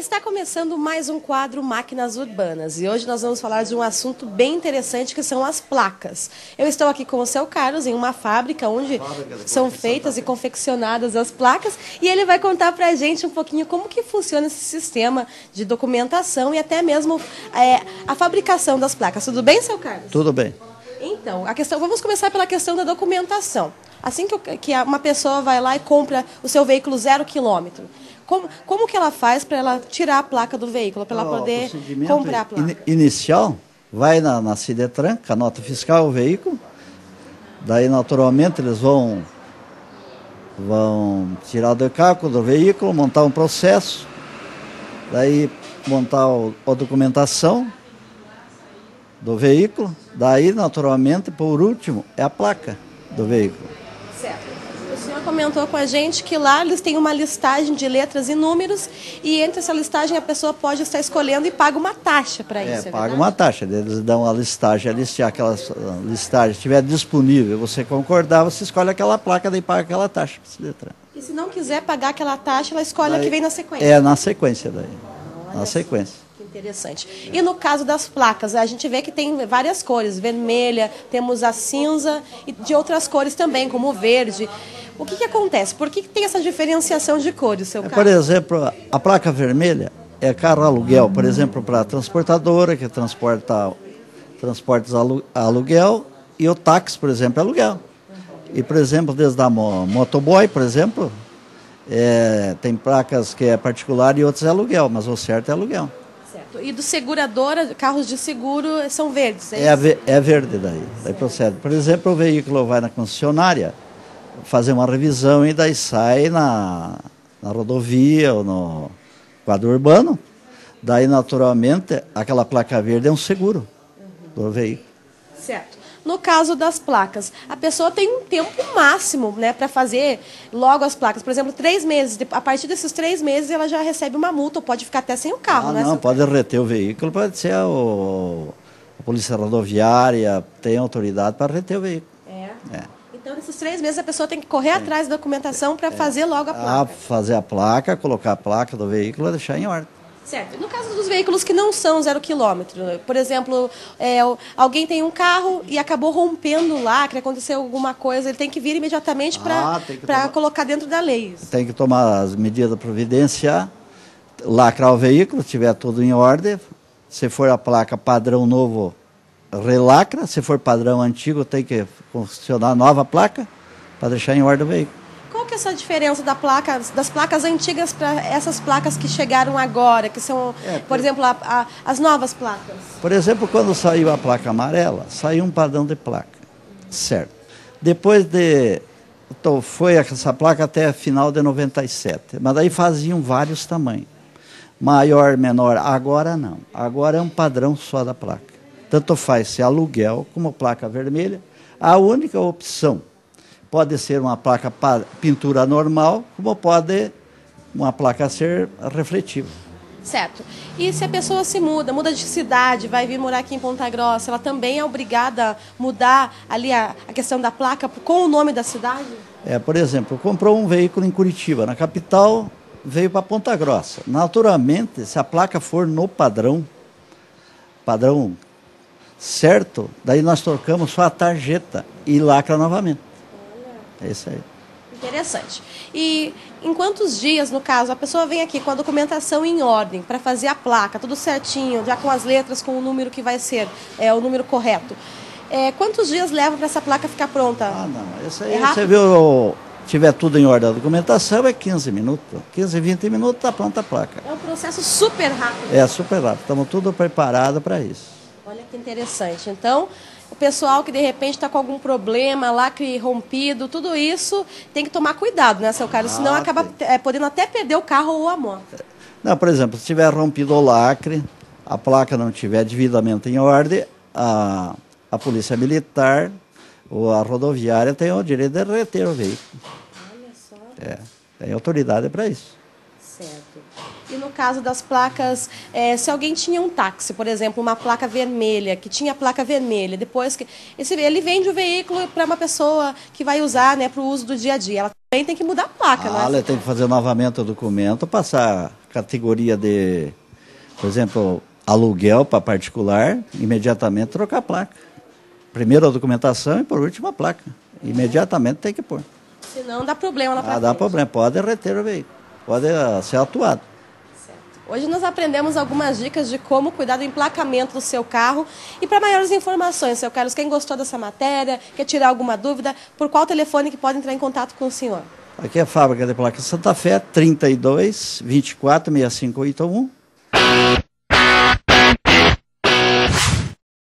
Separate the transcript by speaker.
Speaker 1: Está começando mais um quadro Máquinas Urbanas e hoje nós vamos falar de um assunto bem interessante que são as placas. Eu estou aqui com o seu Carlos em uma fábrica onde são feitas e confeccionadas as placas e ele vai contar pra gente um pouquinho como que funciona esse sistema de documentação e até mesmo a fabricação das placas. Tudo bem, seu Carlos?
Speaker 2: Tudo bem.
Speaker 1: Então, vamos começar pela questão da documentação. Assim que uma pessoa vai lá e compra o seu veículo 0 quilômetro, como que ela faz para ela tirar a placa do veículo, para ela poder comprar a placa?
Speaker 2: Inicial, vai na Cidetran, com a nota fiscal, o veículo. Daí, naturalmente, eles vão tirar do carro do veículo, montar um processo. Daí, montar a documentação do veículo. Daí, naturalmente, por último, é a placa do veículo.
Speaker 1: Certo. O senhor comentou com a gente que lá eles têm uma listagem de letras e números e entre essa listagem a pessoa pode estar escolhendo e paga uma taxa para isso,
Speaker 2: paga uma taxa. Eles dão a listagem, se aquela listagem estiver disponível, você concordar, você escolhe aquela placa, daí paga aquela taxa.
Speaker 1: E se não quiser pagar aquela taxa, ela escolhe a que vem na sequência?
Speaker 2: É, na sequência daí. Na sequência.
Speaker 1: Interessante. E no caso das placas, a gente vê que tem várias cores, vermelha, temos a cinza e de outras cores também, como o verde. O que acontece? Por que tem essa diferenciação de cores, seu carro?
Speaker 2: Por exemplo, a placa vermelha é carro aluguel, por exemplo, para a transportadora, que transporta transportes aluguel, e o táxi, por exemplo, é aluguel. E, por exemplo, desde a motoboy, por exemplo, tem placas que é particular e outras é aluguel, mas o certo é aluguel.
Speaker 1: E do seguradora, carros de seguro são verdes, é isso?
Speaker 2: É verde daí procede. Por exemplo, o veículo vai na concessionária fazer uma revisão e daí sai na rodovia ou no quadro urbano. Daí, naturalmente, aquela placa verde é um seguro do veículo.
Speaker 1: Certo. No caso das placas, a pessoa tem um tempo máximo, né, para fazer logo as placas. Por exemplo, 3 meses. A partir desses 3 meses, ela já recebe uma multa ou pode ficar até sem o carro, né?
Speaker 2: Não, pode reter o veículo, pode ser a polícia rodoviária, tem autoridade para reter o veículo.
Speaker 1: Então, nesses 3 meses, a pessoa tem que correr atrás da documentação para fazer logo a placa.
Speaker 2: Fazer a placa, colocar a placa do veículo e deixar em ordem.
Speaker 1: Certo. No caso dos veículos que não são 0 quilômetro, por exemplo, alguém tem um carro e acabou rompendo o lacre, aconteceu alguma coisa, ele tem que vir imediatamente para colocar dentro da lei.
Speaker 2: Tem que tomar as medidas providenciar, lacrar o veículo, se tiver tudo em ordem. Se for a placa padrão novo, relacra. Se for padrão antigo, tem que funcionar nova placa para deixar em ordem o veículo.
Speaker 1: Qual que é essa diferença das placas antigas para essas placas que chegaram agora, que são, por exemplo, as novas placas?
Speaker 2: Por exemplo, quando saiu a placa amarela, saiu um padrão de placa, certo? Depois então, foi essa placa até final de 97, mas daí faziam vários tamanhos, maior, menor, agora não. Agora é um padrão só da placa. Tanto faz se aluguel como placa vermelha, a única opção. Pode ser uma placa pintura normal, como pode uma placa ser refletiva.
Speaker 1: Certo. E se a pessoa se muda de cidade, vai vir morar aqui em Ponta Grossa, ela também é obrigada a mudar ali a questão da placa com o nome da cidade?
Speaker 2: Por exemplo, comprou um veículo em Curitiba, na capital, veio para Ponta Grossa. Naturalmente, se a placa for no padrão certo, daí nós trocamos só a tarjeta e lacra novamente. É isso aí.
Speaker 1: Interessante. E em quantos dias, no caso, a pessoa vem aqui com a documentação em ordem para fazer a placa, tudo certinho, já com as letras, com o número que vai ser, o número correto. Quantos dias leva para essa placa ficar pronta?
Speaker 2: Não. Isso aí, você viu, tiver tudo em ordem, a documentação é 15 minutos. 15, 20 minutos está pronta a placa.
Speaker 1: É um processo super rápido.
Speaker 2: É super rápido. Estamos tudo preparado para isso.
Speaker 1: Olha que interessante. Então, o pessoal que de repente está com algum problema, lacre rompido, tudo isso tem que tomar cuidado, né, seu Carlos? Senão acaba podendo até perder o carro ou a moto.
Speaker 2: Não, por exemplo, se tiver rompido o lacre, a placa não estiver devidamente em ordem, a polícia militar ou a rodoviária tem o direito de reter o veículo.
Speaker 1: Olha só.
Speaker 2: Tem autoridade para isso.
Speaker 1: Certo. E no caso das placas, se alguém tinha um táxi, por exemplo, uma placa vermelha, que tinha placa vermelha, depois que ele vende o veículo para uma pessoa que vai usar, né, para o uso do dia a dia. Ela Tem que mudar a placa, não é?
Speaker 2: Ela tem que fazer novamente o documento, passar categoria de, por exemplo, aluguel para particular, imediatamente trocar a placa. Primeiro a documentação e por último a placa. Imediatamente tem que pôr.
Speaker 1: Senão dá problema lá pra frente.
Speaker 2: Dá problema, pode reter o veículo, pode ser atuado.
Speaker 1: Hoje nós aprendemos algumas dicas de como cuidar do emplacamento do seu carro. E para maiores informações, seu Carlos, quem gostou dessa matéria, quer tirar alguma dúvida, por qual telefone que pode entrar em contato com o senhor?
Speaker 2: Aqui é a fábrica de placas Santa Fé, 32 24 6581.